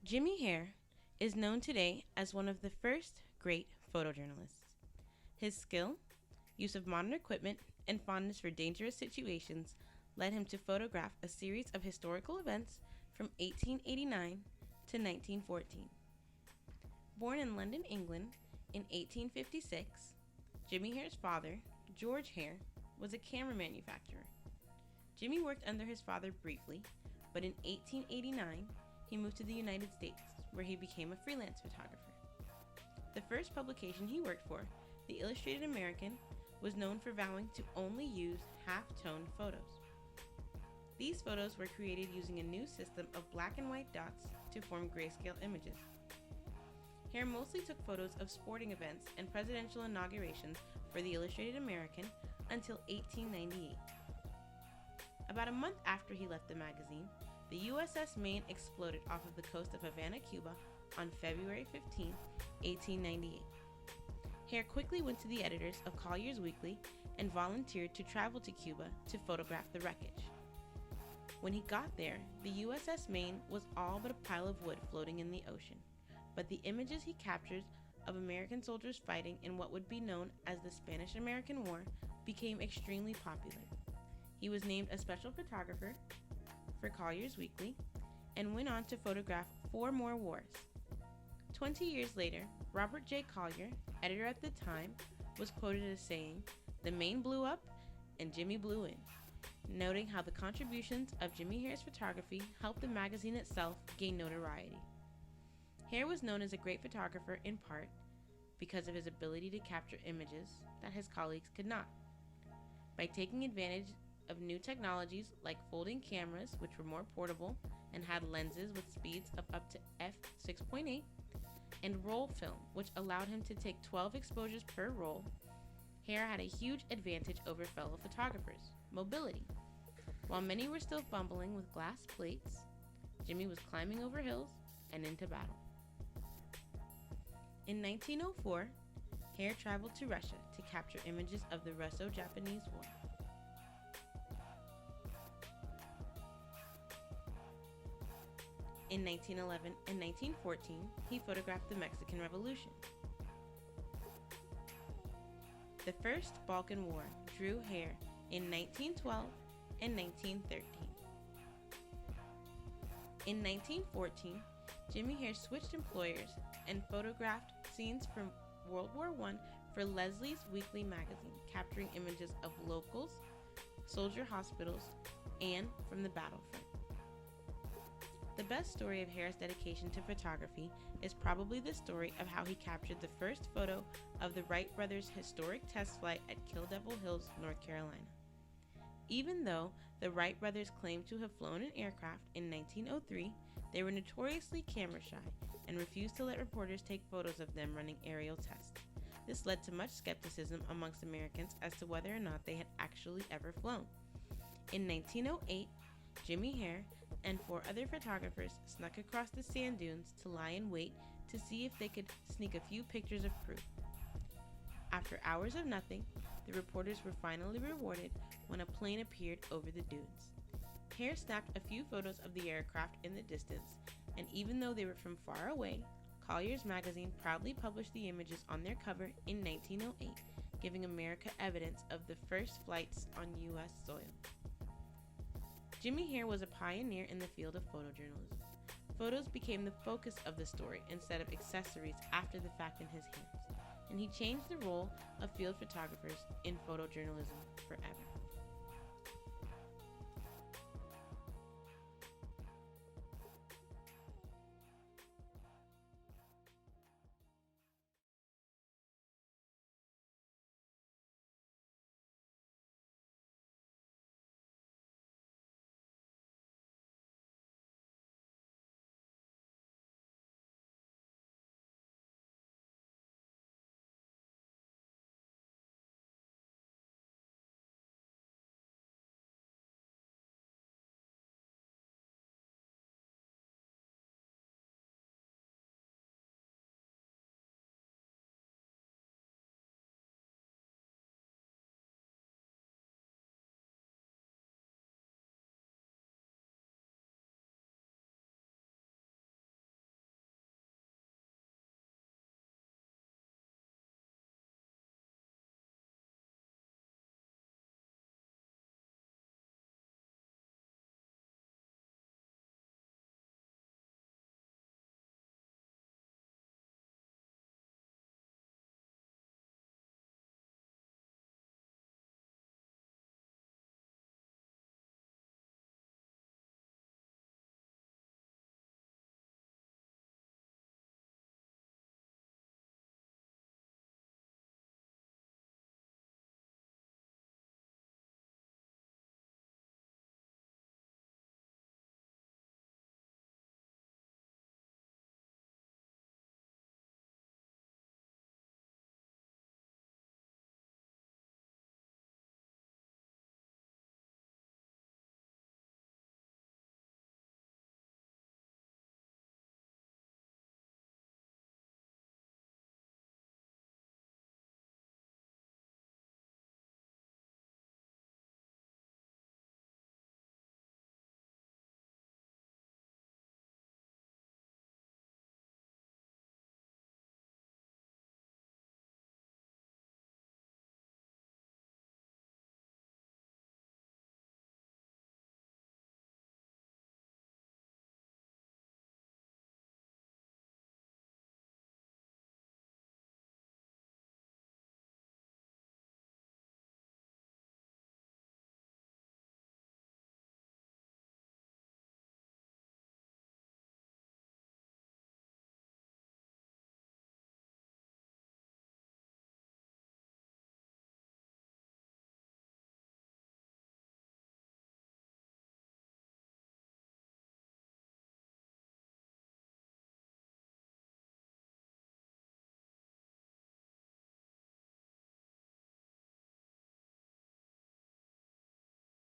Jimmy Hare is known today as one of the first great photojournalists. His skill, use of modern equipment, and fondness for dangerous situations led him to photograph a series of historical events from 1889 to 1914. Born in London, England in 1856, Jimmy Hare's father, George Hare, was a camera manufacturer. Jimmy worked under his father briefly, but in 1889, he moved to the United States, where he became a freelance photographer. The first publication he worked for, the Illustrated American, was known for vowing to only use half-tone photos. These photos were created using a new system of black and white dots to form grayscale images. Hare mostly took photos of sporting events and presidential inaugurations for the Illustrated American until 1898. About a month after he left the magazine, the USS Maine exploded off of the coast of Havana, Cuba on February 15, 1898. Hare quickly went to the editors of Collier's Weekly and volunteered to travel to Cuba to photograph the wreckage. When he got there, the USS Maine was all but a pile of wood floating in the ocean, but the images he captured of American soldiers fighting in what would be known as the Spanish-American War became extremely popular. He was named a special photographer for Collier's Weekly and went on to photograph 4 more wars. 20 years later, Robert J. Collier, editor at the time, was quoted as saying, "The Maine blew up and Jimmy blew in," noting how the contributions of Jimmy Hare's photography helped the magazine itself gain notoriety. Hare was known as a great photographer in part because of his ability to capture images that his colleagues could not. By taking advantage of new technologies like folding cameras, which were more portable and had lenses with speeds of up to f6.8, and roll film, which allowed him to take 12 exposures per roll, Hare had a huge advantage over fellow photographers: mobility. While many were still fumbling with glass plates, Jimmy was climbing over hills and into battle. In 1904, Hare traveled to Russia to capture images of the Russo-Japanese War. In 1911 and 1914, he photographed the Mexican Revolution. The First Balkan War drew Hare in 1912 and 1913. In 1914, Jimmy Hare switched employers and photographed scenes from World War I for Leslie's Weekly magazine, capturing images of locals, soldier hospitals, and from the battlefront. The best story of Hare's dedication to photography is probably the story of how he captured the first photo of the Wright brothers' historic test flight at Kill Devil Hills, North Carolina. Even though the Wright brothers claimed to have flown an aircraft in 1903, they were notoriously camera shy and refused to let reporters take photos of them running aerial tests. This led to much skepticism amongst Americans as to whether or not they had actually ever flown. In 1908, Jimmy Hare and 4 other photographers snuck across the sand dunes to lie in wait to see if they could sneak a few pictures of proof. After hours of nothing, the reporters were finally rewarded when a plane appeared over the dunes. Hare snapped a few photos of the aircraft in the distance, and even though they were from far away, Collier's magazine proudly published the images on their cover in 1908, giving America evidence of the first flights on U.S. soil. Jimmy Hare was a pioneer in the field of photojournalism. Photos became the focus of the story instead of accessories after the fact in his hands, and he changed the role of field photographers in photojournalism forever.